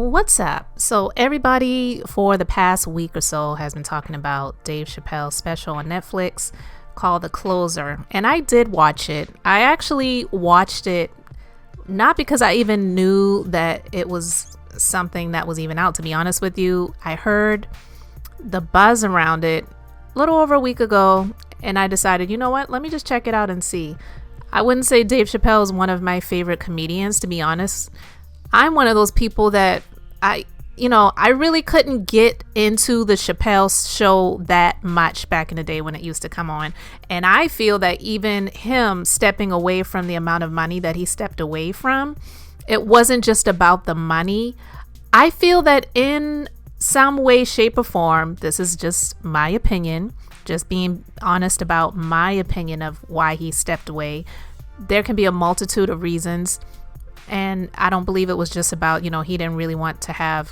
What's up? So everybody for the past week or so has been talking about Dave Chappelle's special on Netflix called The Closer, and I did watch it. I actually watched it not because I even knew that it was something that was even out, to be honest with you. I heard the buzz around it a little over a week ago, and I decided, you know what, let me just check it out and see. I wouldn't say Dave Chappelle is one of my favorite comedians, to be honest. I'm one of those people that I really couldn't get into the Chappelle show that much back in the day when it used to come on. And I feel that even him stepping away from the amount of money that he stepped away from, it wasn't just about the money. I feel that in some way, shape, or form, this is just my opinion, just being honest about my opinion of why he stepped away. There can be a multitude of reasons. And I don't believe it was just about, he didn't really want to have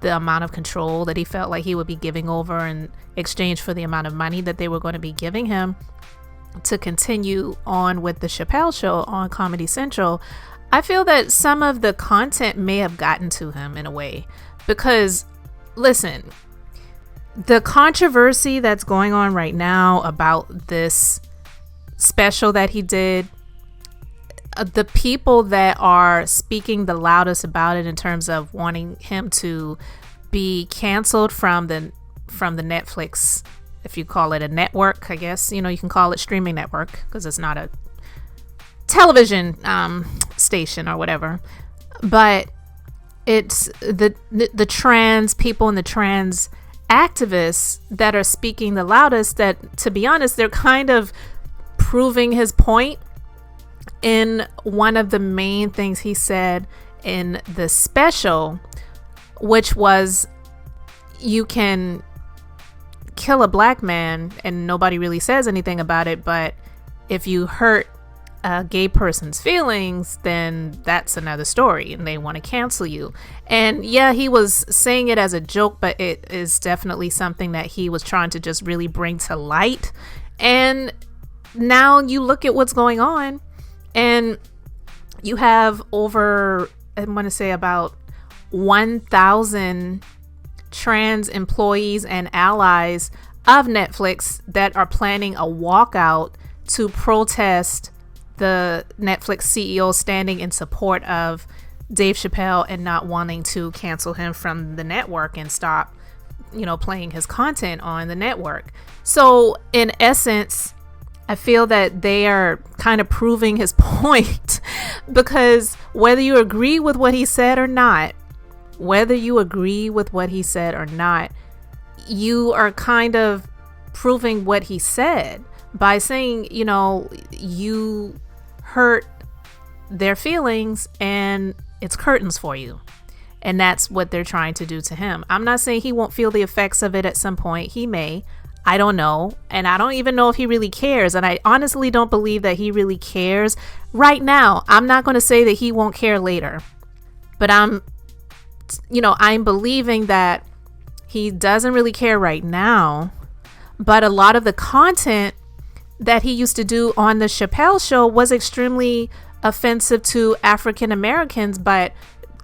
the amount of control that he felt like he would be giving over in exchange for the amount of money that they were going to be giving him to continue on with the Chappelle show on Comedy Central. I feel that some of the content may have gotten to him in a way because, listen, the controversy that's going on right now about this special that he did, the people that are speaking the loudest about it in terms of wanting him to be canceled from the Netflix, if you call it a network, I guess, you can call it streaming network because it's not a television station or whatever. But it's the trans people and the trans activists that are speaking the loudest that, to be honest, they're kind of proving his point. In one of the main things he said in the special, which was you can kill a black man and nobody really says anything about it, but if you hurt a gay person's feelings, then that's another story and they want to cancel you. And yeah, he was saying it as a joke, but it is definitely something that he was trying to just really bring to light. And now you look at what's going on. And you have over, I want to say about 1,000 trans employees and allies of Netflix that are planning a walkout to protest the Netflix CEO standing in support of Dave Chappelle and not wanting to cancel him from the network and stop, playing his content on the network. So in essence, I feel that they are kind of proving his point because whether you agree with what he said or not, you are kind of proving what he said by saying, you hurt their feelings and it's curtains for you. And that's what they're trying to do to him. I'm not saying he won't feel the effects of it at some point. He may. I don't know. And I don't even know if he really cares. And I honestly don't believe that he really cares right now. I'm not going to say that he won't care later. But I'm believing that he doesn't really care right now. But a lot of the content that he used to do on the Chappelle show was extremely offensive to African Americans. But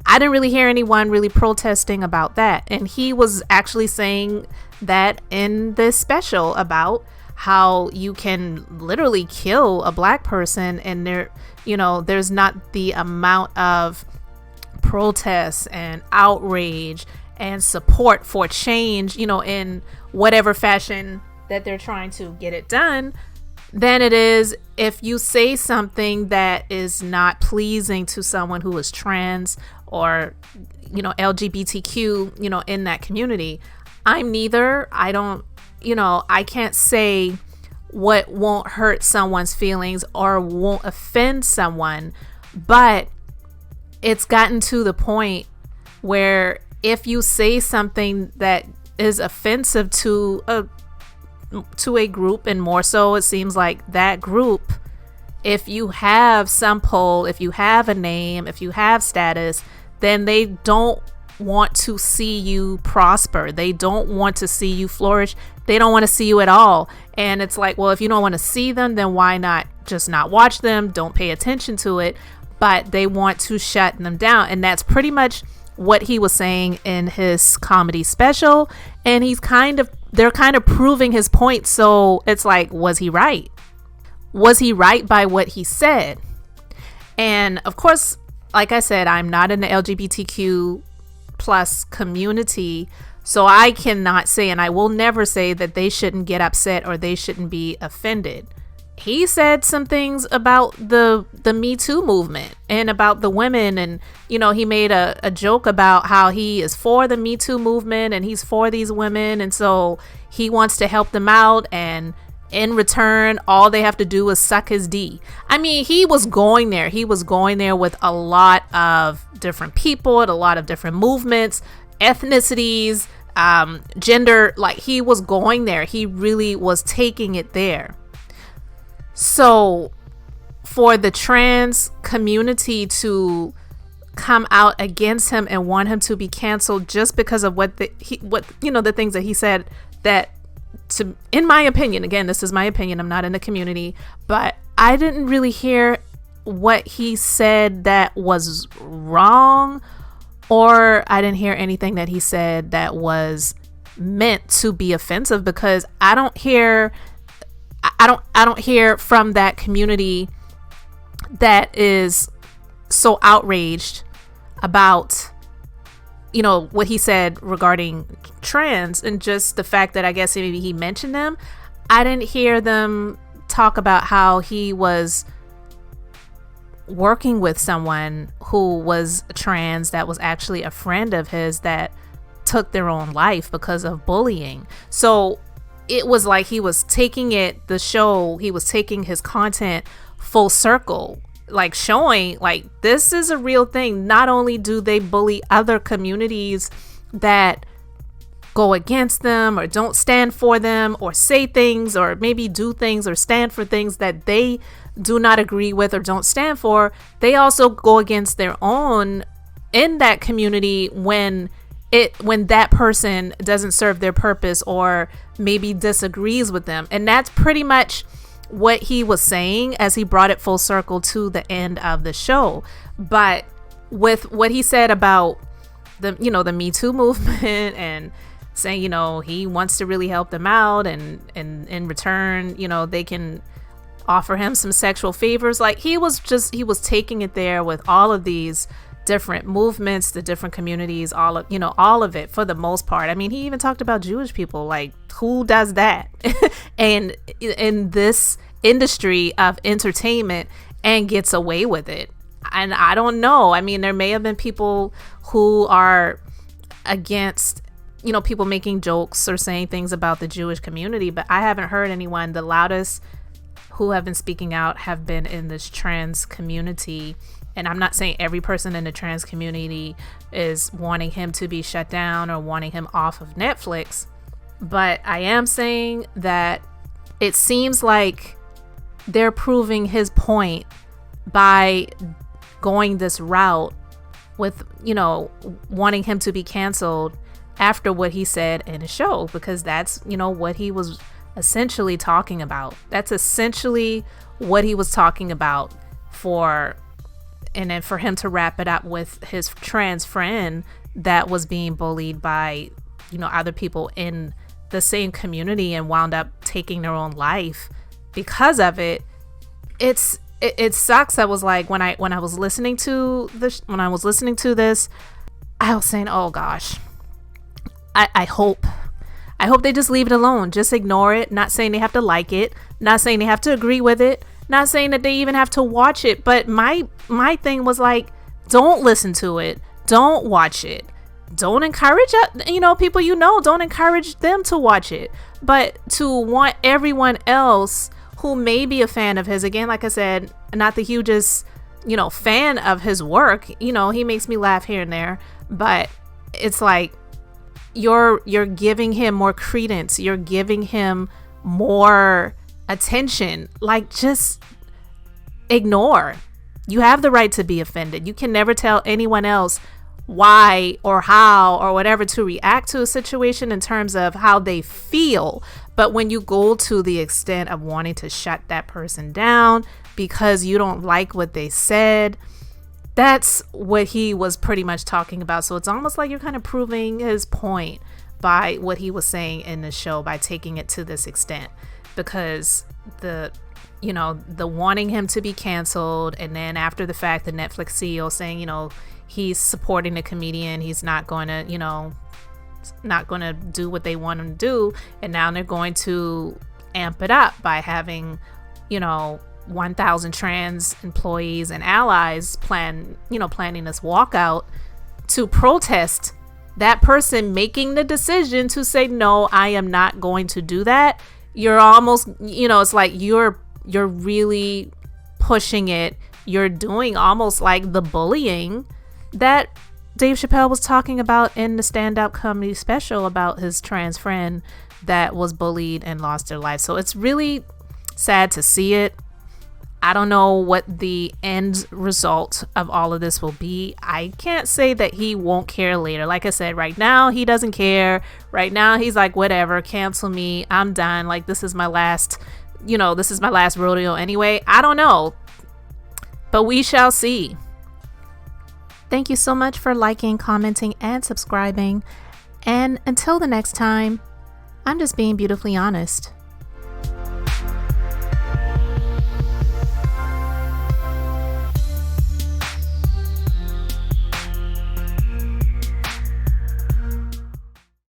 I didn't really hear anyone really protesting about that. And he was actually saying that in this special about how you can literally kill a black person and there's not the amount of protests and outrage and support for change, in whatever fashion that they're trying to get it done, than it is if you say something that is not pleasing to someone who is trans or, LGBTQ, in that community. I'm neither. I can't say what won't hurt someone's feelings or won't offend someone, but it's gotten to the point where if you say something that is offensive to a group, and more so it seems like that group, if you have some pull, if you have a name, if you have status, then they don't want to see you prosper. They don't want to see you flourish. They don't want to see you at all. And it's like, well, if you don't want to see them, then why not just not watch them? Don't pay attention to it. But they want to shut them down. And that's pretty much what he was saying in his comedy special, and they're kind of proving his point. So it's like, was he right? Was he right by what he said? And of course, like I said, I'm not in the LGBTQ plus community, so I cannot say, and I will never say, that they shouldn't get upset or they shouldn't be offended. He said some things about the Me Too movement and about the women, and he made a joke about how he is for the Me Too movement and he's for these women, and so he wants to help them out, and in return all they have to do is suck his D. I mean, he was going there with a lot of different people, a lot of different movements, ethnicities, gender. Like, he was going there. He really was taking it there. So for the trans community to come out against him and want him to be canceled just because of the things that he said, that, in my opinion, again, this is my opinion, I'm not in the community, but I didn't really hear what he said that was wrong, or I didn't hear anything that he said that was meant to be offensive, because I don't hear from that community that is so outraged about what he said regarding trans, and just the fact that I guess maybe he mentioned them. I didn't hear them talk about how he was working with someone who was trans that was actually a friend of his that took their own life because of bullying. So it was like he was taking his content full circle, like showing like this is a real thing. Not only do they bully other communities that go against them or don't stand for them or say things or maybe do things or stand for things that they do not agree with or don't stand for, they also go against their own in that community when that person doesn't serve their purpose or maybe disagrees with them. And that's pretty much what he was saying as he brought it full circle to the end of the show. But with what he said about the Me Too movement and saying, he wants to really help them out, and in return, they can offer him some sexual favors. Like, he was taking it there with all of these different movements, the different communities, all of it for the most part. I mean, he even talked about Jewish people. Like, who does that? And in this industry of entertainment and gets away with it. And I don't know. I mean, there may have been people who are against, people making jokes or saying things about the Jewish community, but I haven't heard anyone. The loudest who have been speaking out have been in this trans community. And I'm not saying every person in the trans community is wanting him to be shut down or wanting him off of Netflix, but I am saying that it seems like they're proving his point by going this route with, wanting him to be canceled after what he said in the show, because that's, what he was essentially talking about. That's essentially what he was talking about and then for him to wrap it up with his trans friend that was being bullied by, other people in the same community and wound up taking their own life because of it. It sucks. I was like, when I was listening to this, I was saying, oh gosh, I hope they just leave it alone. Just ignore it. Not saying they have to like it. Not saying they have to agree with it. Not saying that they even have to watch it. But my thing was like, don't listen to it. Don't watch it. Don't encourage people don't encourage them to watch it. But to want everyone else who may be a fan of his, again, like I said, not the hugest, fan of his work. He makes me laugh here and there. But it's like, you're giving him more credence. You're giving him more attention. Like, just ignore. You have the right to be offended. You can never tell anyone else why or how or whatever to react to a situation in terms of how they feel. But when you go to the extent of wanting to shut that person down because you don't like what they said, That's what he was pretty much talking about. So it's almost like you're kind of proving his point by what he was saying in the show by taking it to this extent, because the wanting him to be canceled, and then after the fact the Netflix CEO saying, he's supporting the comedian, he's not going to do what they want him to do, and now they're going to amp it up by having 1,000 trans employees and allies planning this walkout to protest that person making the decision to say, no, I am not going to do that. You're almost, it's like you're really pushing it. You're doing almost like the bullying that Dave Chappelle was talking about in the stand-up comedy special about his trans friend that was bullied and lost their life. So it's really sad to see it. I don't know what the end result of all of this will be. I can't say that he won't care later. Like I said, right now he doesn't care. Right now he's like, whatever, cancel me. I'm done. Like, this is my last rodeo anyway. I don't know, but we shall see. Thank you so much for liking, commenting, and subscribing. And until the next time, I'm just being beautifully honest.